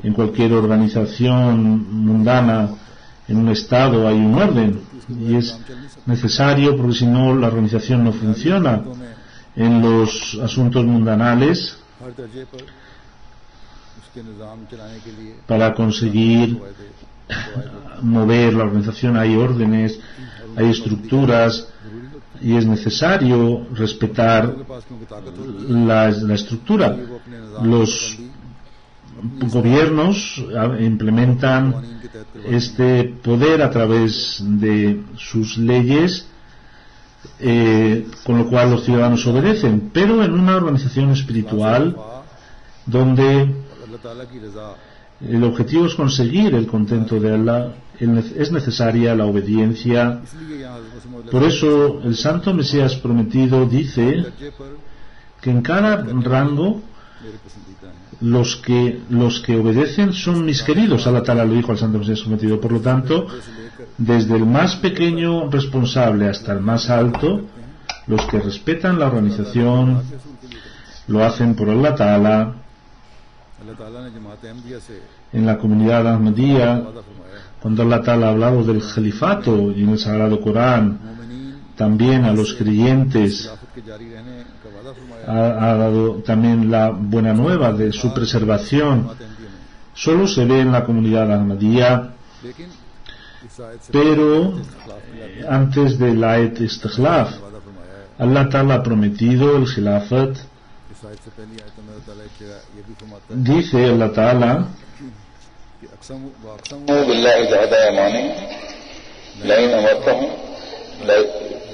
Speaker 3: en cualquier organización mundana, en un estado hay un orden, y es necesario, porque si no la organización no funciona. En los asuntos mundanales,
Speaker 2: हर दर्जे पर उसके निज़ाम चलाने के लिए
Speaker 3: para conseguir mover la organización, hay órdenes, hay estructuras, y es necesario respetar
Speaker 2: के पास क्योंकि ताकत होती
Speaker 3: la estructura.
Speaker 2: है वो अपने निज़ाम
Speaker 3: Los gobiernos implementan
Speaker 2: कानून के तहत करवाते
Speaker 3: este poder a través de sus leyes, con lo cual los ciudadanos obedecen, pero en una organización espiritual donde
Speaker 2: हैं। अल्लाह ताला की रज़ा
Speaker 3: el objetivo es conseguir el contento de Allah, es necesaria la obediencia.
Speaker 2: इसलिए यहाँ हज़रत मौला
Speaker 3: Por eso el santo Mesías prometido dice
Speaker 2: दर्जे पर
Speaker 3: que en cada rango
Speaker 2: मेरे पसंदीदा हैं।
Speaker 3: los que obedecen son mis queridos. Allah Ta'ala lo dijo al santo Mesías prometido. Por lo tanto,
Speaker 2: जैसे लेकर
Speaker 3: desde el más pequeño responsable hasta el más alto, los que respetan la organización
Speaker 2: रसूल के लिए करते
Speaker 3: lo hacen por Allah Ta'ala.
Speaker 2: हैं। अल्लाह ताला ने जमात अहमदिया से
Speaker 3: En la comunidad Ahmadiyya,
Speaker 2: वादा फरमाया है,
Speaker 3: cuando Allah Ta'ala ha hablado del califato y en el Sagrado Corán,
Speaker 2: मोमिनीन
Speaker 3: también a los creyentes
Speaker 2: खिलाफत के जारी रहने का वादा फरमाया है।
Speaker 3: ha dado también la buena nueva de su preservación.
Speaker 2: जमात अहमदिया में
Speaker 3: Solo se ve en la comunidad Ahmadiyya,
Speaker 2: लेकिन इस आयत से
Speaker 3: pero
Speaker 2: इख्तिलाफ मिला है,
Speaker 3: antes de la ayat istikhlaf,
Speaker 2: वादा फरमाया है।
Speaker 3: Allah Ta'ala ha prometido el khilafat.
Speaker 2: इस आयत से पहली आयत में अल्लाह ताला एक जगह ये भी फरमाता है
Speaker 3: Dice Allah Ta'ala
Speaker 2: कि अक़सम व अक़सम
Speaker 4: بالله جهد أيمانهم لئن أمرتهم لا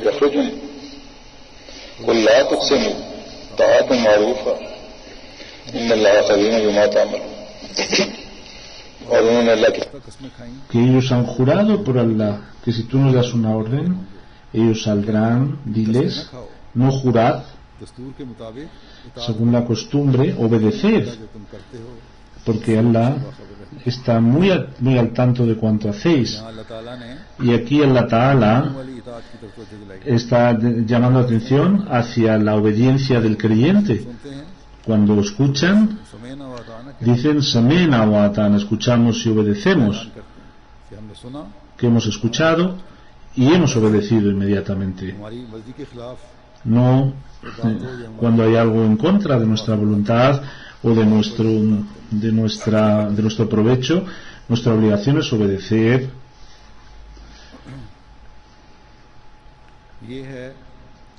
Speaker 4: يخرجون قل لا تقسموا طاعة معروفة إن الله خبير بما تعملون और उन्होंने अल्लाह की
Speaker 2: कस्में खाई
Speaker 3: que ellos han jurado por Allah que si tú nos das una orden, ellos saldrán. Diles, no jurad,
Speaker 2: दस्तूर के मुताबिक इताअत
Speaker 3: según la costumbre, obedeced,
Speaker 2: जो तुम करते हो।
Speaker 3: porque Allah está muy al tanto de cuanto hacéis.
Speaker 2: यहाँ अल्लाह ताला ने
Speaker 3: Y aquí Allah Ta'ala
Speaker 2: वाली इताअत की तरफ तवज्जो दिलाई।
Speaker 3: está llamando atención hacia la obediencia del creyente.
Speaker 2: सुनते हैं
Speaker 3: Cuando escuchan,
Speaker 2: समेना व अताअना के
Speaker 3: dicen Samena wa Ata'na, escuchamos y obedecemos,
Speaker 2: ऐलान करते हैं कि हमने सुना
Speaker 3: que hemos escuchado y hemos obedecido inmediatamente.
Speaker 2: हमारी मर्जी के खिलाफ
Speaker 3: No cuando hay algo en contra de nuestra voluntad o de nuestro provecho. Nuestra obligación es obedecer.
Speaker 2: ये है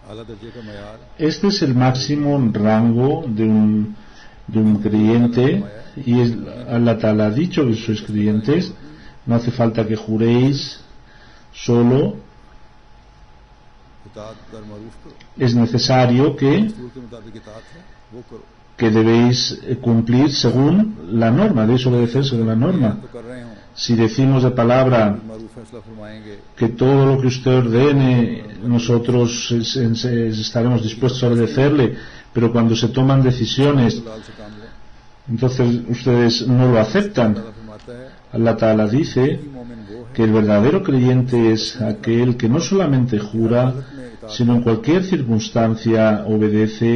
Speaker 2: आला दर्जे का मयार।
Speaker 3: Este es el máximo rango de un creyente, y Allah Ta'ala ha dicho que sois creyentes, no hace falta que juréis, solo
Speaker 2: इताअत दर मारूफ करो,
Speaker 3: es necesario
Speaker 2: दस्तूर के मुताबिक इताअत है वो करो।
Speaker 3: que debéis cumplir según la norma, debéis obedecer según la norma.
Speaker 2: तो कर रहे हो
Speaker 3: Si decimos de palabra
Speaker 2: मारूफ फैसला फरमाएंगे
Speaker 3: que todo lo que usted ordene nosotros estaremos dispuestos a obedecerle, pero cuando se toman decisiones
Speaker 2: लाल से काम लो।
Speaker 3: entonces ustedes no lo aceptan.
Speaker 2: ताला फरमाता है
Speaker 3: Allah Ta'ala dice
Speaker 2: कि मोमिन वो है
Speaker 3: que el verdadero creyente es aquel que no solamente jura, sino en cualquier circunstancia obedece.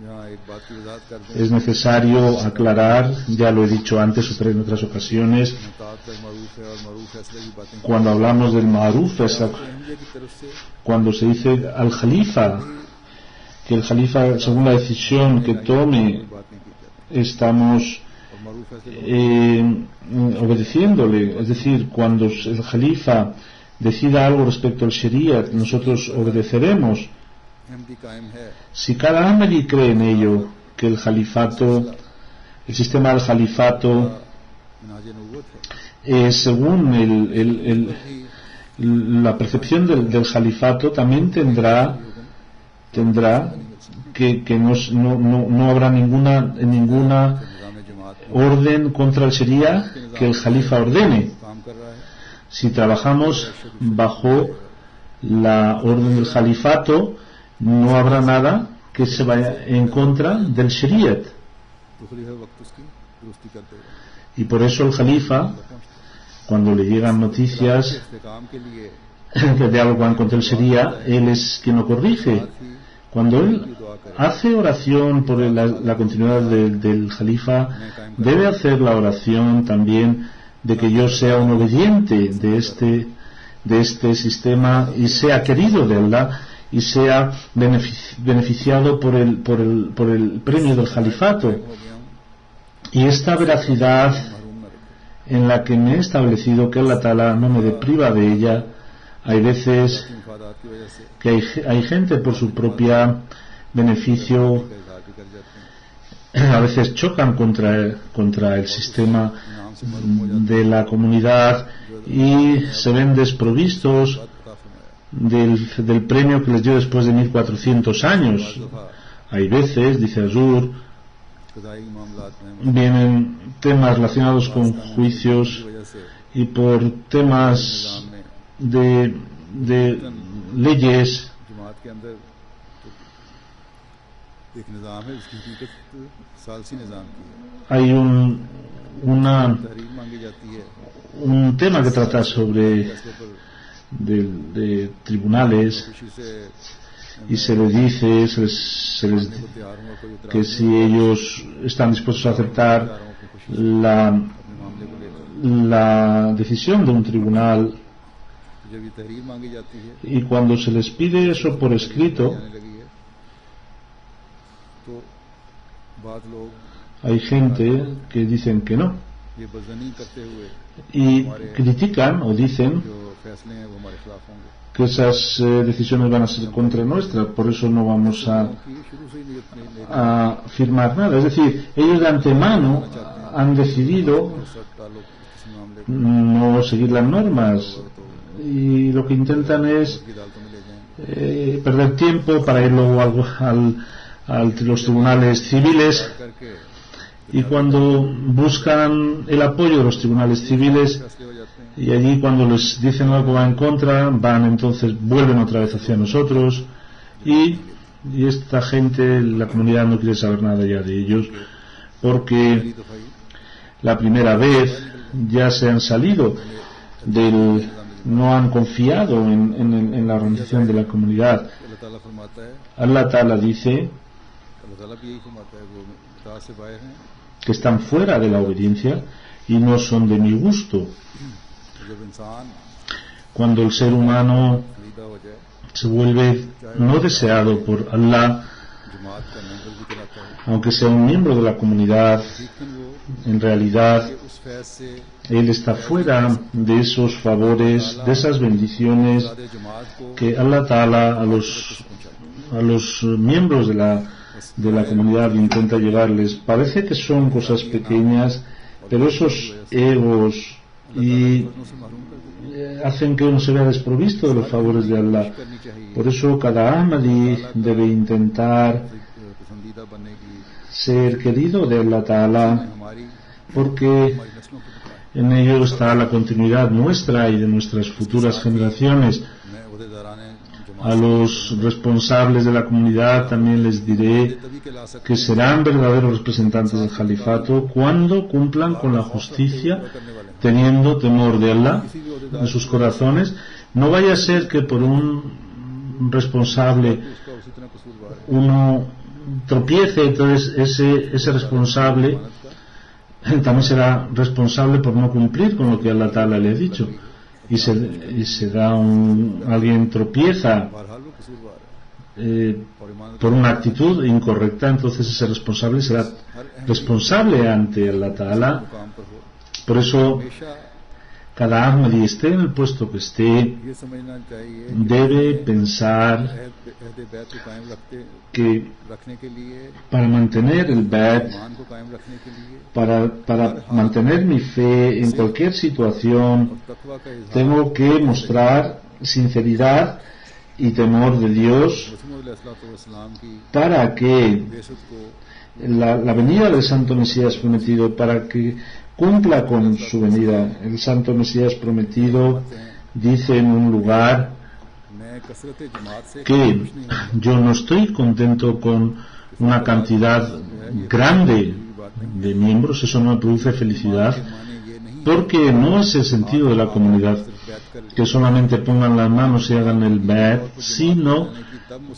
Speaker 2: यहाँ एक बात की वजाहत कर दें।
Speaker 3: Es necesario aclarar, ya lo he dicho antes en otras ocasiones,
Speaker 2: इताअत दर मारूफ है और मारूफ फैसले की बातें
Speaker 3: cuando hablamos del Ma'ruf,
Speaker 2: Ahmadiyya की तरफ से
Speaker 3: cuando se dice al Jalifa, que el Jalifa, según la decisión que tome,
Speaker 2: बात नहीं की जाती
Speaker 3: estamos
Speaker 2: और मारूफ फैसले
Speaker 3: obedeciéndole. Es decir, cuando el Jalifa decida algo respecto al Sharia, nosotros obedeceremos.
Speaker 2: Ahmadi कायम है
Speaker 3: Si cada Ahmadi cree en ello, que el califato, el sistema del califato
Speaker 2: Minaj नबूवत है
Speaker 3: según la percepción del califato, también tendrá que no habrá ninguna
Speaker 2: निज़ाम जमात
Speaker 3: orden contra el Sharia que el Jalifa ordene.
Speaker 2: काम कर रहा है
Speaker 3: Si trabajamos bajo la orden del Jalifato, no habrá nada que se vaya en contra del Shariat.
Speaker 2: तो खलीफा वक्त उसकी दुरुस्ती कर देगा
Speaker 3: Y por eso el Jalifa, cuando le llegan noticias
Speaker 2: इस्तेकाम के लिए
Speaker 3: que de algo van contra el Sharia, él es quien lo corrige. Cuando él hace oración por la continuidad del Jalifa, debe hacer la oración también de que yo sea un obediente de este sistema y sea querido de Allah y sea beneficiado por el premio del Jalifato. Y esta veracidad en la que me he establecido que Allah Ta'ala no me depriva de ella, hay veces
Speaker 2: मफादात की वजह से
Speaker 3: que hay gente por su propia beneficio,
Speaker 2: का इजहार भी कर जाते हैं
Speaker 3: a veces chocan contra el sistema de la comunidad y se ven desprovistos
Speaker 2: अता फरमाया
Speaker 3: del premio que les dio después de 1400 años. Hay veces, dice Azur,
Speaker 2: क़ज़ाई मामलात में
Speaker 3: vienen temas relacionados con juicios
Speaker 2: की वजह से
Speaker 3: y por temas de leyes
Speaker 2: जमात के अंदर तो एक निज़ाम है जिसकी हकीकत सालसी निज़ाम की है
Speaker 3: hay
Speaker 2: तहरीर मांगी जाती है
Speaker 3: un tema que trata sobre
Speaker 2: फैसले पर
Speaker 3: de tribunales
Speaker 2: खुशी से
Speaker 3: y se les dice
Speaker 2: को तैयार हूँ और कोई
Speaker 3: que si ellos están dispuestos a aceptar
Speaker 2: अपने मामले को लेकर
Speaker 3: la decisión de un tribunal,
Speaker 2: जब ये तहरीर मांगी जाती है
Speaker 3: y cuando se les pide eso por escrito,
Speaker 2: आने लगी है तो बाद लोग
Speaker 3: hay gente que dicen que no
Speaker 2: ये बज़नी करते हुए
Speaker 3: y critican o dicen
Speaker 2: जो फैसले हैं वो हमारे खिलाफ होंगे
Speaker 3: que esas decisiones van a ser contra nuestra, por eso no vamos
Speaker 2: क्योंकि शुरू से ही नियत नहीं
Speaker 3: a firmar nada. Es decir, ellos de antemano han decidido
Speaker 2: ताल्लुक किसी मामले को
Speaker 3: no seguir las normas y lo que intentan es
Speaker 2: की अदालतों में ले जाएंगे
Speaker 3: perder tiempo para ir luego a los tribunales civiles,
Speaker 2: करके
Speaker 3: y cuando buscan el apoyo de los tribunales civiles
Speaker 2: फैसले हो जाते हैं
Speaker 3: y allí cuando les dicen algo va en contra, vuelven otra vez hacia nosotros y esta gente, la comunidad no quiere saber nada ya de ellos porque
Speaker 2: पहली दफा ही
Speaker 3: la primera vez ya se han salido no han confiado en la organización de la comunidad.
Speaker 2: अल्लाह ताला फरमाता है
Speaker 3: Allah Ta'ala dice
Speaker 2: अल्लाह ताला भी यही फरमाता है वो इताअत से बाहर हैं
Speaker 3: que están fuera de la obediencia y no son de mi gusto.
Speaker 2: जब इंसान
Speaker 3: Cuando el ser humano
Speaker 2: खरीदा हो जाए
Speaker 3: se vuelve no deseado por Allah,
Speaker 2: जमात का मेंबर भी कहलाता है
Speaker 3: aunque sea un miembro de la comunidad,
Speaker 2: लेकिन वो
Speaker 3: en realidad
Speaker 2: कि उस फैज से
Speaker 3: él está fuera de esos favores, de esas bendiciones
Speaker 2: सादे जमात को
Speaker 3: que Allah Ta'ala a
Speaker 2: पहुंचाए
Speaker 3: los miembros de la comunidad intenta llevarles. Parece que son cosas pequeñas, pero esos egos y
Speaker 2: उनसे महरूम कर देते
Speaker 3: hacen que uno se vea desprovisto de los favores de Allah.
Speaker 2: करनी चाहिए
Speaker 3: Por eso cada Ahmadi debe intentar
Speaker 2: पसंदीदा बनने की
Speaker 3: ser querido de Allah Ta'ala,
Speaker 2: हमारी
Speaker 3: porque
Speaker 2: हमारी नस्लों को बताए
Speaker 3: en ello está la continuidad nuestra y de nuestras futuras generaciones.
Speaker 2: मैं उहदेदारान
Speaker 3: A los responsables de la comunidad también les diré
Speaker 2: तभी के ला सकते
Speaker 3: que serán verdaderos representantes del califato cuando cumplan con la justicia, teniendo temor de Allah en sus corazones. No vaya a ser que por un responsable
Speaker 2: उसका उसी तरह कसूरवार है
Speaker 3: uno tropiece, entonces ese responsable también será responsable por no cumplir con lo que Allah Ta'ala le ha dicho, y se da alguien tropieza
Speaker 2: बहरहाल वो कसूरवार है और ईमान
Speaker 3: por una actitud incorrecta, entonces ese responsable será responsable ante Allah Ta'ala.
Speaker 2: मुकाम पर हो
Speaker 3: Por eso
Speaker 2: हमेशा
Speaker 3: cada Ahmadi esté en el puesto que esté,
Speaker 2: ये समझना चाहिए
Speaker 3: debe pensar
Speaker 2: अहद बैत को कायम
Speaker 3: que
Speaker 2: रखने के लिए,
Speaker 3: para mantener el Bait,
Speaker 2: ईमान को कायम रखने के लिए
Speaker 3: para mantener mi fe en cualquier situación,
Speaker 2: तकवा का इजहार
Speaker 3: tengo que mostrar sinceridad y temor de Dios
Speaker 2: मसीह की
Speaker 3: para que
Speaker 2: बेसत को
Speaker 3: la venida del Santo Mesías prometido, para que cumpla con su venida. El Santo Mesías prometido dice en un lugar
Speaker 2: मैं कसरत जमात से
Speaker 3: que yo no estoy contento con una cantidad grande de miembros, eso no me produce felicidad, porque no es el sentido de la comunidad que solamente pongan las manos y hagan el Bait, sino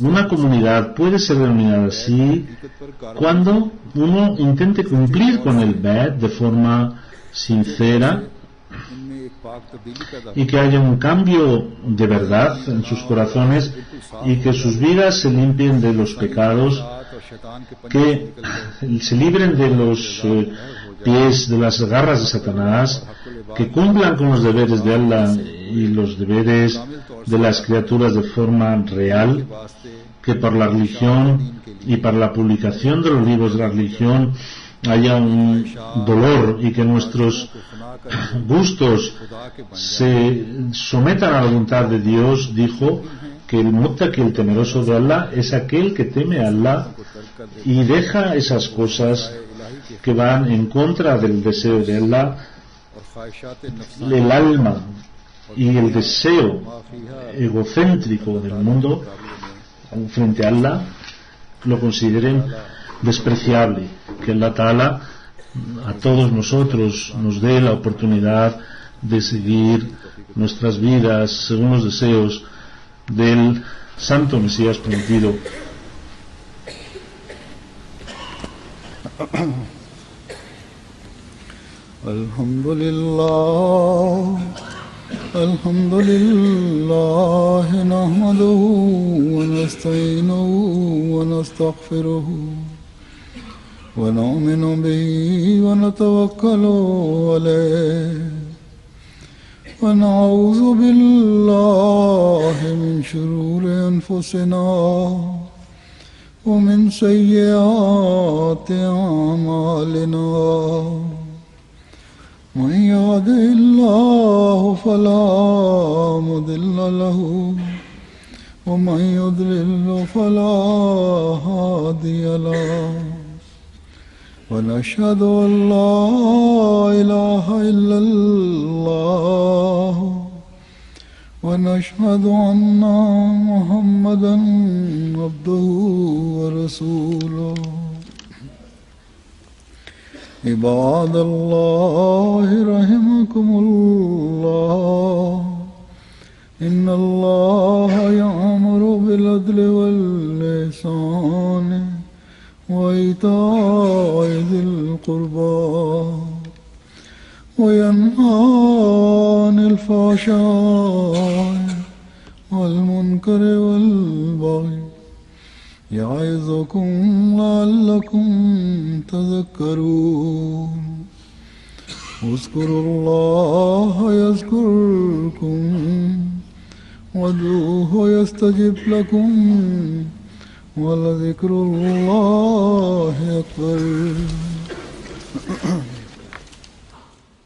Speaker 3: una comunidad puede ser denominada así cuando uno intente cumplir con el Bait de forma sincera
Speaker 2: इनमें एक पाक तब्दीली पैदा
Speaker 3: y que haya un cambio de verdad en sus corazones y que sus vidas se limpien de los pecados,
Speaker 2: और शैतान के पंजे
Speaker 3: que se libren de los pies, de las garras de Satanás, que cumplan con los deberes de Allah y los deberes de las criaturas de forma real,
Speaker 2: वास्ते
Speaker 3: que por la religión y para la publicación de los libros de la religión haya un dolor y que nuestros gustos se sometan a la voluntad de Dios. Dijo que el muttaqi, el temeroso de Allah, es aquel que teme a Allah y deja esas cosas que van en contra del deseo de Allah.
Speaker 2: और ख्वाहिशात नफ्स
Speaker 3: El alma y el deseo egocéntrico del mundo frente a Allah lo consideren despreciable. Que Allah Ta'ala a todos nosotros nos dé la oportunidad de seguir nuestras vidas según los deseos del Santo Mesías prometido.
Speaker 2: الحمد لله نحمده ونستعينه ونستغفره ونؤمن به ونتوكل عليه ونعوذ بالله من شرور أنفسنا ومن سيئات أعمالنا من يهده الله فلا مضل له ومن يضلل فلا هادي له ونشهد أن لا إله إلا الله ونشهد أن محمدا عبده ورسوله عباد الله رحمكم الله إن الله يأمر بالعدل والإحسان وإيتاء ذي القربى وينهى عن الفحشاء والمنكر والبغي يعظكم لعلكم تذكرون اذكروا الله يذكركم وادعوه يستجب لكم ولذكر الله أكبر